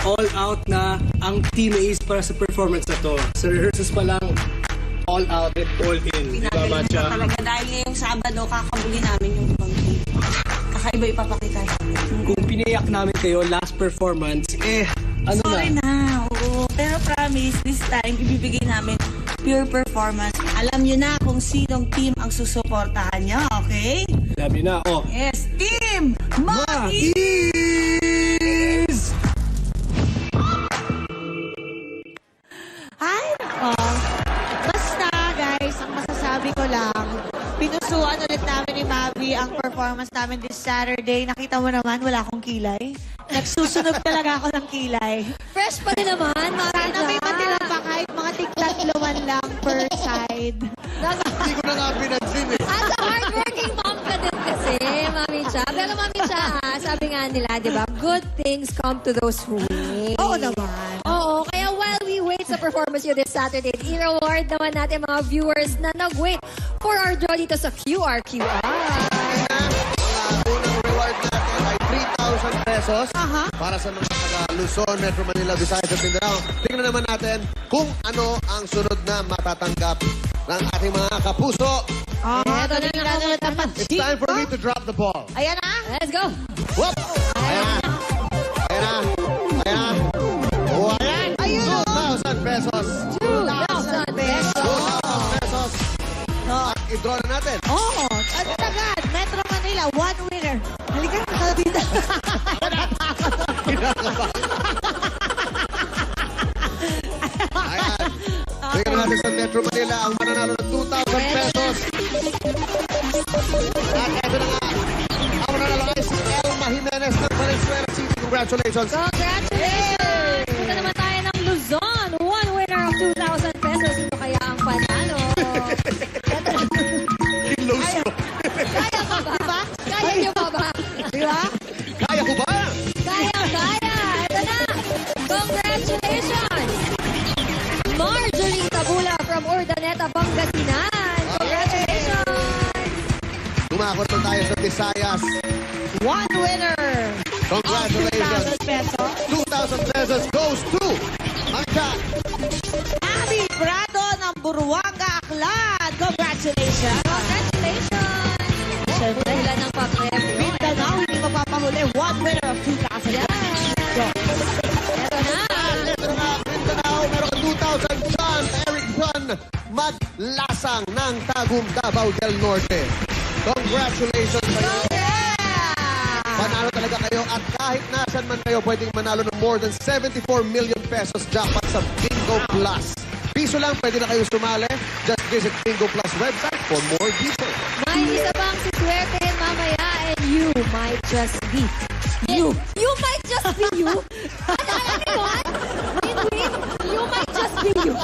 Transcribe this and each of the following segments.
all out na ang Team Ace para sa performance na to. Sa rehearsals pa lang, all out and all in. Diba, Matcha? Talaga dahil ngayong Sabado, kakabuli namin yung ibang team. Kakaiba ipapakita namin. Kung piniyak namin kayo last performance, ano Sorry na, oo. Pero promise, this time, ibibigay namin pure performance. Alam nyo na kung sinong team ang susuportahan nyo, okay? Sabi na, Yes, Team Mais! Ay, nako. Basta, guys, ang masasabi ko lang, pinusuan ulit namin ni Mavi ang performance namin this Saturday. Nakita mo naman, wala akong kilay. Nagsusunog talaga ako ng kilay. Fresh pa din naman, Sana may matira pa kahit mga tig-tatluman lang per side. Hindi ko na nga pinansin eh. As a hardworking mom ka din kasi, Mami Cha. Pero Mami Cha, sabi nga nila, di ba, good things come to those who wait. Oo naman. Oo, kaya while we wait sa performance nyo this Saturday, i-reward naman natin mga viewers na nag-wait for our draw dito sa QRQR. Ang unang reward natin ay 3,000 pesos para sa mga taga-Luzon, Metro Manila, Visayas at Mindanao. Tingnan naman natin kung ano ang sunod na matatanggap ng ating mga kapuso. Eto na nakakatapat. It's time for me to drop the ball. Ayan na. Let's go! Whoop! Ayan na. Ayan na. Ayan na. Oh, ayan. 2,000 pesos. 2,000 pesos. 2,000 pesos. At i-draw na natin. Oo. At agad, Metro Manila, one winner. Halika na dito. Ayan. Tingnan natin sa Metro Manila ang mananalo ng 2,000 pesos. At eto na nga. Ang mananalo ay si Elma Jimenez ng Valenzuela City. Congratulations. Congratulations! Punta naman tayo ng Luzon. One winner of 2,000 pesos. Ito kaya ang panalo. Iloso. Kaya pa ba? Kaya nyo pa ba? Di ba? Kaya ko ba? Kaya! Ito na! Congratulations! Marjorie Tabula from Urdaneta, Pangasinan. Congratulations! Tumakot na tayo sa Visayas. One winner. Congratulations. 2,000 pesos. 2,000 pesos goes to Mangka. Abby Prado ng Buruanga, Aklan. Congratulations. Congratulations! Siyempre, Dahilan ng papremyo. Mindanao, hindi mapapahuli. One winner of 2,000. Ito na! Ito na nga, Mindanao, meron kang 2,000. John Eric John Maglasang ng Tagum, Davao del Norte. Congratulations sa iyo. Panalo talaga kayo at kahit nasan man kayo, pwedeng manalo ng more than 74 million pesos jackpot sa Bingo Plus. Piso lang, pwede na kayo sumali. Just visit Bingo Plus website for more details. May isa pang siswerte mamaya and you might just be you. You might just be you. Alam mo yun? Win-win. You might just be you.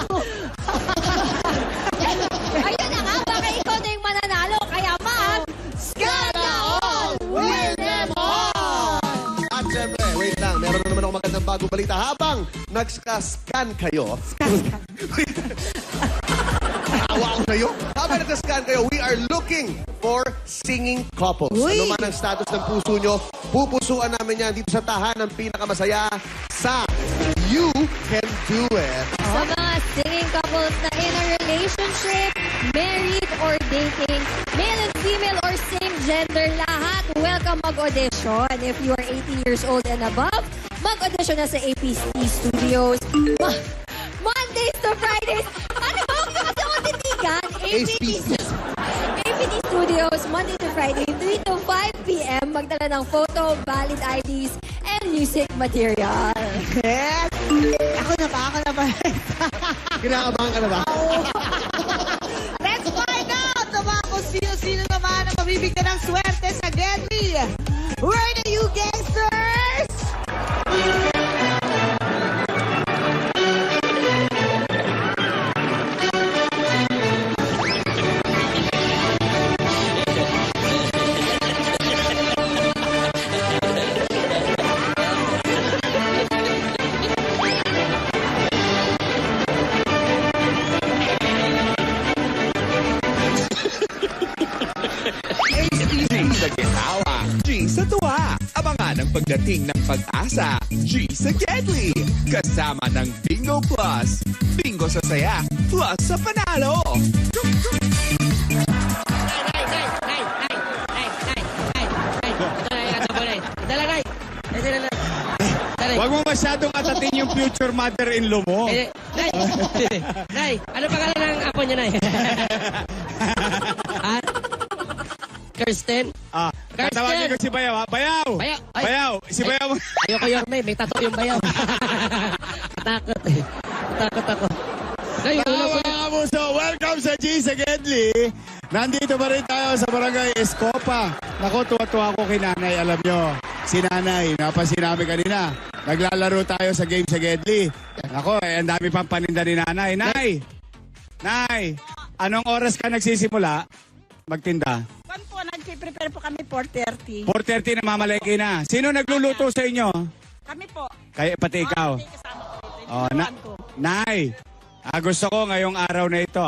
Ayun na nga, baka ikaw na yung mananalo. Kaya Sana all! Win them all! At syempre, wait lang, meron na naman ako magandang bagong balita. Habang nag-scan kayo, awa ko sa'yo. Habang nag-scan kayo, we are looking for singing couples. Ano man ang status ng puso nyo, pupusuan namin yan dito sa tahanang pinakamasaya sa You Can Do It. Sa mga singing couples na in a relationship, married or dating, male and female or same gender, lahat welcome mag-audition. If you are 18 years old and above, mag-audition na sa APC Studios. Mondays to Fridays. Ano ba? Huwag nyo kasi ako titigan. APT Studios, Monday to Friday, 3 to 5 p.m. Magdala ng photo, valid IDs, and music material. Yes. Ako na ba? Kinakabahan ka na ba? Let's find out kung sino-sino naman ang mabibigyan ng swerte sa Get Me. Where are you gangsters? Sa ginawa, G sa tuwa. pagdating ng pag-asa, G sa Gedli. Kasama ng Bingo Plus. Bingo sa saya, plus sa panalo. Huwag mo masyadong atatin yung future mother-in-law mo. Nay, ano pangalan ng apo niya, Nay? Ha? Kirsten? Tatawagin ko si Bayaw, ha? Bayaw! Bayaw! Ay. Bayaw! Si Bayaw! Ayoko yung may tato yung bayaw. Takot eh. Takot ako. Nay, ulo ko Mga kapuso, welcome sa G sa Gedli. Nandito pa rin tayo sa Barangay Escopa. Naku, tuwa-tuwa ako kay Nanay, alam nyo. Si Nanay, napansin namin kanina. Naglalaro tayo sa game sa Gedli. Naku, ang dami pang paninda ni Nanay. Nay, anong oras ka nagsisimula magtinda? Pan po, nag-prepare po kami 4:30. 4:30 na mamalengke na. Sino nagluluto sa inyo? Kami po. Kaya pati ikaw. Kasama ko dito. Oh, Nay, gusto ko ngayong araw na ito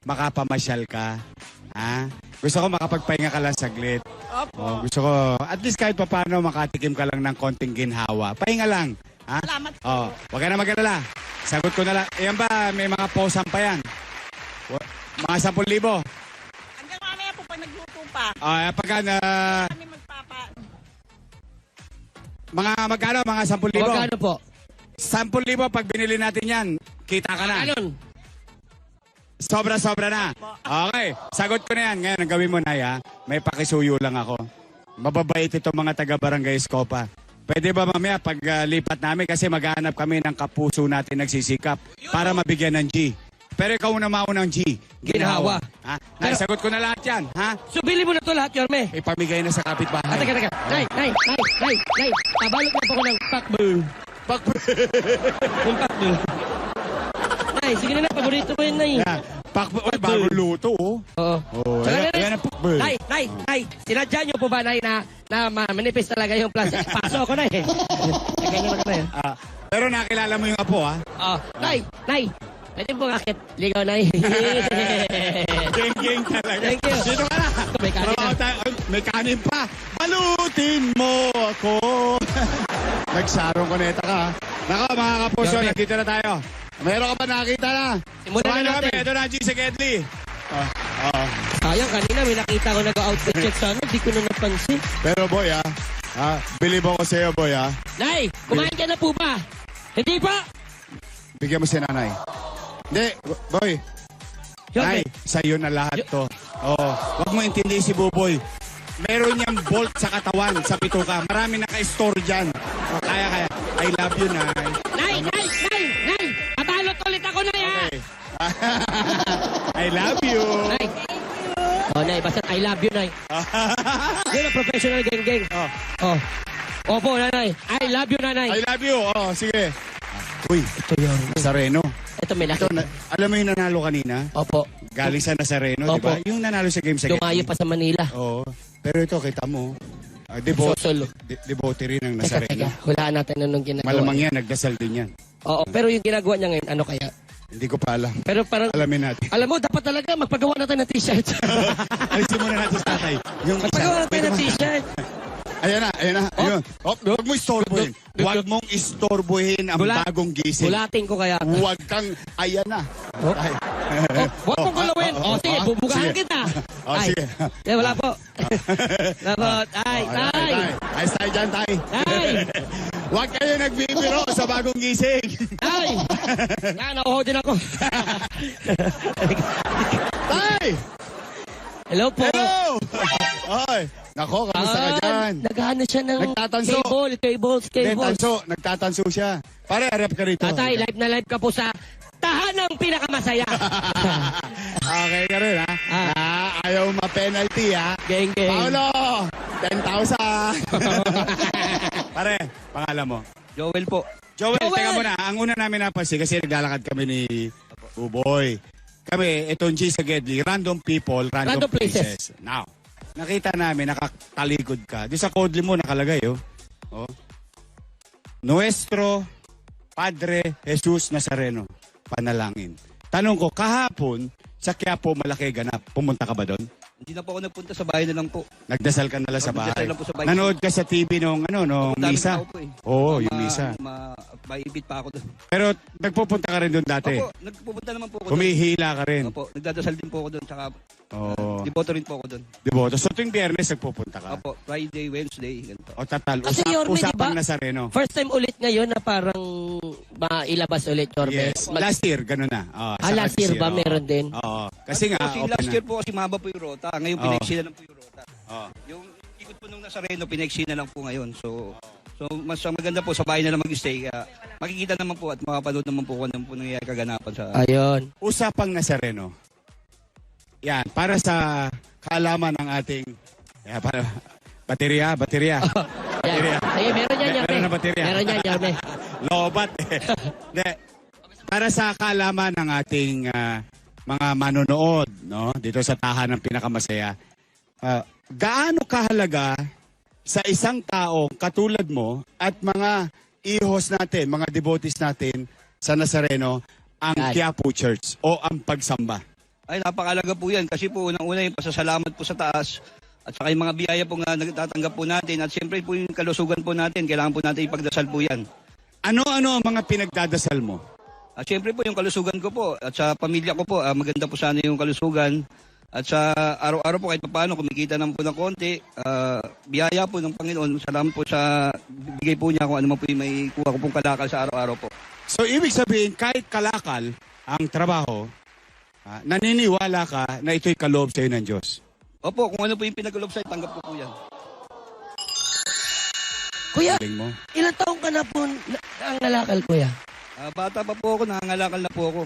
makapamasyal ka. Gusto ko makapagpahinga ka lang saglit. Opo. Gusto ko, at least kahit paano makatikim ka lang ng konting ginhawa. Pahinga lang. Salamat po. Huwag ka na mag-alala. Sagot ko na lang. Ayan ba, may mga posan pa yan? Mga 10,000. Hanggang mamaya po pag nagluto pa. Pagka na, Kami magpapa. mga magkano, mga 10,000. magkano po? 10,000 pag binili natin yan, kita ka na. Ganon. Sobra-sobra na. Okay, sagot ko na yan. Ngayon, ang gawin mo, Nay, may pakisuyo lang ako. Mababait itong mga taga-Barangay Escopa. Pwede ba mamaya pag lipat namin kasi maghahanap kami ng kapuso natin nagsisikap para mabigyan ng G. Pero ikaw na maunang G. Ginhawa. Nay, sagot ko na lahat yan. So, bili mo na to lahat, Yorme. Ipamigay na sa kapitbahay. Teka. Nay. Pabalot na po ko ng pakbo. Yung pakbo. Nay, sige na, paborito ko yun, Nay. Oy, bagong luto, Oo. Saka na, Yan ang pakbel. Nay, sinadya niyo po ba, Nay, na manipis talaga yung plastic? Paso ako, Nay. Ganyan ako, Nay. Pero nakilala mo yung apo, Nay, pwede po akit. Ligaw, Nay. Geng talaga. Thank you. Dito ka na. May kanin na. May kanin pa. Balutin mo ako. Nagsarong koneta ka. Nako, mga kapuso, Grabe. nandito na tayo. Meron ka ba nakita na? Simulan Samahan na kami. natin. Ito na, G sa Gedli. Sayang, kanina may nakita ko nag-outfit check sana. Di ko na napansin. Pero boy, believe ako sa'yo, boy, Nay, kumain ka na po ba? Hindi pa. Bigyan mo si nanay. Hindi, boy. Nay, sa'yo na lahat to. Huwag mo intindihin si Buboy. Meron niyang bolt sa katawan, sa pituka. Marami naka-store dyan. Kaya. I love you, Nay. Nay! Pabalot ulit ako, Nay, ha? I love you. Nay. Nay, basta I love you, Nay. Yun ang professional geng-geng. Opo, Nanay. I love you, Nanay. I love you. Sige. Uy, Ito yun. Nazareno. Ito may Ito, nakita. alam mo yung nanalo kanina? Opo. Galing sa Nazareno, di Opo. ba? Yung nanalo sa game sa Dumayo pa sa Manila. Oo. Pero ito, kita mo. Solo. Devote rin ng Teka. Nazareno. Hulaan natin anong ginagawa. Malamang yan, nagdasal din yan. Oo, pero yung ginagawa niya ngayon, ano kaya? Hindi ko pa alam. Pero parang, Alamin natin. alam mo, dapat talaga magpagawa natin ng t-shirt. Alisin muna natin sa tatay. Yung Magpagawa natin ng t-shirt. Ayan na. Ayun. Huwag mo istorbohin. Huwag mong istorbohin ang bagong gising. Bulatin ko kaya. Huwag kang, ayan na. Ay. Huwag mong kulawin. Sige, bubugahan Sige. kita. Sige. Wala po. Labot. Ay. Ayos tayo dyan, tay. Ay. Huwag kayo nagbibiro sa bagong gising. Ay. Nauho din ako. Tay! Hello po. Hello! Oy, nako, kamusta ka dyan? Naghahanap siya ng Nagtatanso. cables. Nagtatanso siya. Pare, harap ka rito. Tatay, live na live ka po sa tahanang pinakamasaya. Okay ka rin, ha? Ayaw ma-penalty, ha? Geng. Paolo! 10,000! Pare, pangalan mo? Joel po. Joel, teka muna. Ang una namin napansin kasi naglalakad kami ni Buboy. Kami, itong G sa Gedli, random people, random places. Now, nakita namin, nakatalikod ka. Di sa Kodli mo nakalagay, Nuestro Padre Jesus Nazareno, panalangin. Tanong ko, kahapon, sa Quiapo, malaki ganap. Pumunta ka ba doon? Hindi na po ako nagpunta sa bahay na lang po. Nagdasal ka na lang sa bahay. Nagdasal lang po sa bahay. Nanood ka sa TV nung Daming misa. tao po eh. Oo, yung misa. Maibit pa ako doon. Pero nagpupunta ka rin doon dati. Opo, nagpupunta naman po ako doon. Humihila ka rin. Opo, nagdadasal din po ako doon. Tsaka Oo. devoto rin po ako doon. Deboto. So tuwing Biyernes nagpupunta ka. Opo, Friday, Wednesday, ganito. O tatal. Kasi Yorme, Usapang diba? Nazareno. First time ulit ngayon na parang mailabas ulit, Yorme. Yes. Last year, gano'n na. last year ba? Meron din? Oo. Kasi nga, Kasi open last na. year po kasi mahaba po yung rota. Ngayon Oo. pinaiksina lang po yung rota. Oo. Yung ikot po nung Nazareno, pinaiksina lang po ngayon. So mas maganda po sa bahay na lang mag-stay. Kaya makikita naman po at makapanood naman po kung ano po nangyayari kaganapan sa... Ayun. Usapang Nazareno. Yan, para sa kaalaman ng ating baterya. Baterya. Ay, meron yan, Yorme. Meron na baterya. Meron yan, Yorme. Lobat. Hindi. Para sa kaalaman ng ating mga manonood, no, dito sa tahanang pinakamasaya, gaano kahalaga sa isang taong katulad mo at mga ihos natin, mga devotees natin sa Nazareno, ang Yan. Quiapo Church o ang pagsamba? Ay, napakalaga po yan. Kasi po, unang-una yung pasasalamat po sa taas. At saka yung mga biyaya po nga nagtatanggap po natin. At siyempre po yung kalusugan po natin. Kailangan po natin ipagdasal po yan. Ano-ano ang mga pinagdadasal mo? At siyempre po yung kalusugan ko po. At sa pamilya ko po, maganda po sana yung kalusugan. At sa araw-araw po kahit paano kumikita naman po ng konti. Biyaya po ng Panginoon. Salamat po sa bigay po niya kung ano man po yung may kuha ko pong kalakal sa araw-araw po. So, ibig sabihin, kahit kalakal ang trabaho, naniniwala ka na ito'y kaloob sa'yo ng Diyos. Opo, kung ano po yung pinagalob sa'yo, tanggap ko po yan. Kuya, Galing mo. ilang taong ka na po ang nalakal, kuya? Bata pa po ako, nangangalakal na po ako.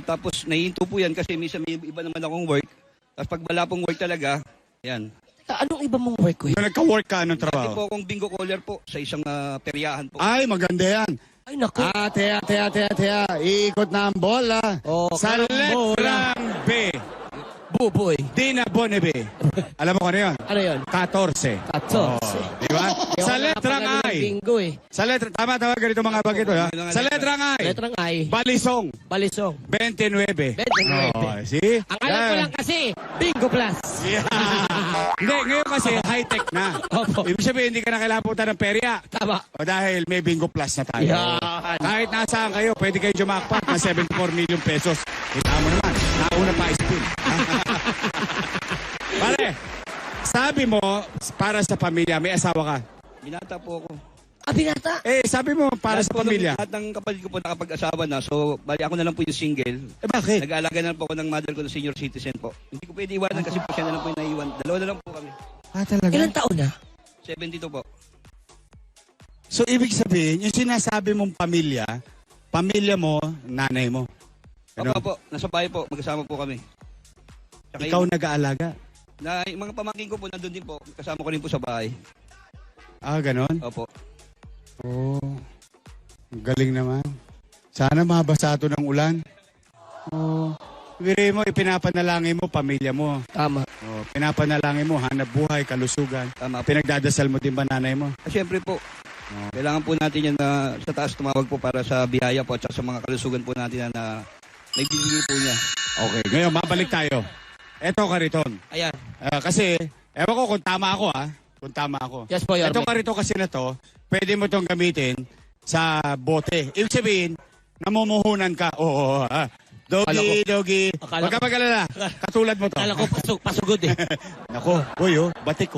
Tapos naihinto po yan kasi minsan may iba naman akong work. Tapos pag wala pong work talaga, yan. Teka, anong iba mong work, kuya? Nung nagka-work ka, anong Dati trabaho? po akong bingo caller po sa isang peryahan po. Ay, maganda yan. Ay, naku. Tea. Iikot na ang bola. Oh, Sa karambola. letrang B. Buboy. Dina Bonebe. Alam mo kung ano yun? Ano yun? 14. 14. Di ba? Sa letrang I. Bingo eh. Sa letra, tama, ganito mga bagay ito. Ha? Sa letrang I. Letrang I. Balisong. Balisong. 29. 29. Oh, see? Ang alam ko lang kasi, Bingo Plus. Yeah. Hindi, ngayon kasi high-tech na. Opo. Ibig sabihin, hindi ka na kailangan punta ng perya. Tama. O dahil may Bingo Plus na tayo. Yan. Kahit nasaan kayo, pwede kayo jumakpat ng 74 million pesos. Kita mo naman, nauna pa spoon. Pare, sabi mo, para sa pamilya, may asawa ka. Binata po ako. Binata. Sabi mo, para sa pamilya. Lahat ng kapatid ko po nakapag-asawa na. So, bali ako na lang po yung single. Bakit? Nag-aalaga na lang po ako ng mother ko na senior citizen po. Hindi ko pwede iwanan kasi po siya na lang po yung naiwan. Dalawa na lang po kami. Talaga? Ilang taon na? 72 po. So, ibig sabihin, yung sinasabi mong pamilya mo, nanay mo. Ano? Opo, nasa bahay po. Magkasama po kami. Tsaka Ikaw nag-aalaga. yung mga pamangkin ko po nandun din po. Kasama ko rin po sa bahay. Ganon? Opo. Galing naman. Sana mabasa ito ng ulan. Biri mo, ipinapanalangin mo, pamilya mo. Tama. Pinapanalangin mo, hanap buhay, kalusugan. Tama po. Pinagdadasal mo din ba nanay mo? Siyempre po. Kailangan po natin yan na sa taas tumawag po para sa biyaya po at sa mga kalusugan po natin na nagbibigay po niya. Okay, ngayon mabalik tayo. Eto, Kariton. Ayan. Kasi, ewan ko kung tama ako Kung tama ako. Yes po, Yorme. Eto, Kariton kasi na to, pwede mo tong gamitin sa bote. Ibig sabihin, namumuhunan ka. Oo. Doggy. Akala Huwag ka mag-alala. Katulad mo to. Kala ko pasugod eh. Nako, batik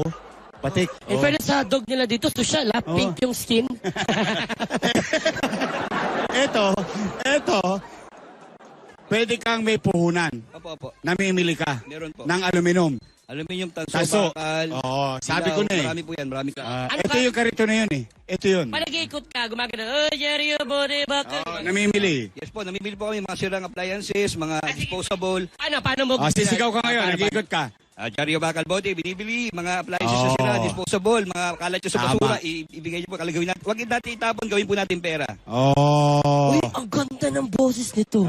Batik. In fairness sa dog nila dito, social ha? Pink yung skin. Eto, pwede kang may puhunan. Opo. Namimili ka Meron po. ng aluminum. Aluminium, tanso, Taso. bakal. Sabi ko na eh. Marami po yan, marami ka. Ito yung Kariton na yun eh. Ito yun. Palagi-ikot ka, gumagana. Jerry, body, bakal. Namimili. Yes po, namimili po kami mga sirang appliances, mga disposable. Paano mo? Sisigaw ka ngayon, nag-ikot ka. Jaryo Bakal Bote, binibili, mga appliances na sila, disposable, mga kalat nyo sa basura, ibigay nyo po, kalagawin natin. Huwag natin itapon, gawin po natin pera. Uy, ang ganda ng boses nito.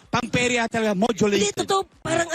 Pang perya talaga, modulation. Hindi, totoo. Parang